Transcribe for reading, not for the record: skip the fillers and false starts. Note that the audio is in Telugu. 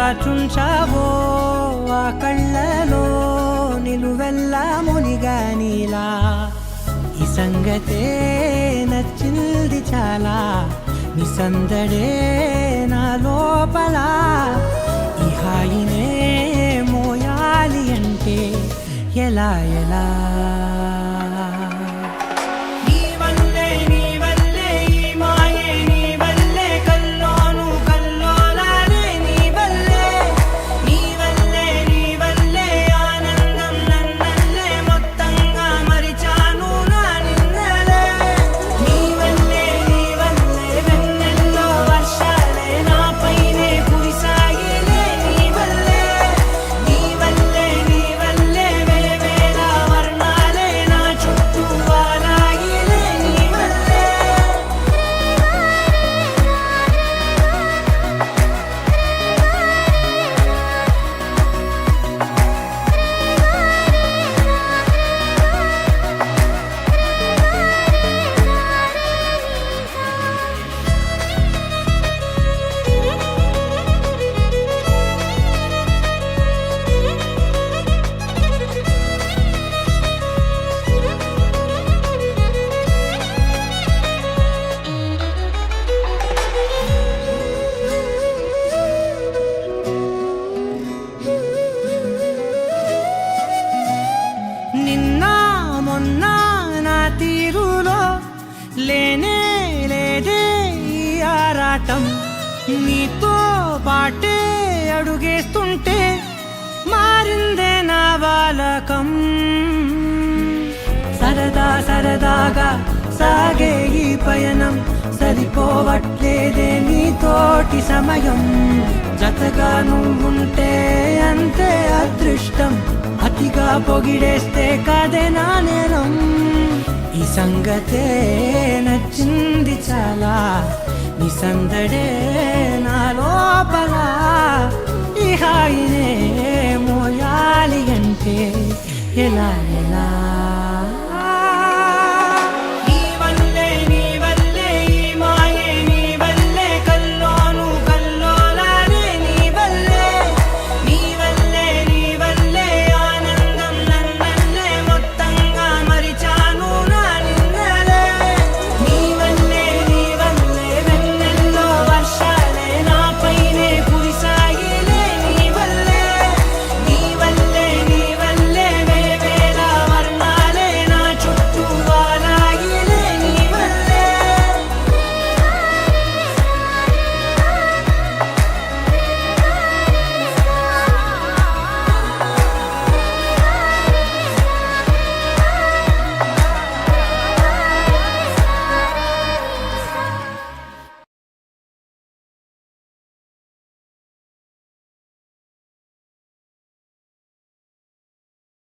దాచుంచావో ఆ కళ్ళలో నిలువెల్లా మునిగా నీలా ఈ సంగతే నచ్చింది చాలా నీ సందడే నా లోపల ఈ హాయినే మోయాలి అంటే ఎలా ఎలా లేనే లేదే ఈ ఆరాటం నీతో పాటే అడుగేస్తుంటే మారిందే నా బాలకం సరదా సరదాగా సాగే ఈ పయనం సరిపోవట్లేదే నీతోటి సమయం జతగా నువ్వుంటే అంతే అదృష్టం అతిగా పొగిడేస్తే కాదే నా నేరం ఈ సంగతే నచ్చింది చాలా నీ సందడే నా లోపల ఈ హాయినే మోయాలి అంటే ఎలా ఎలా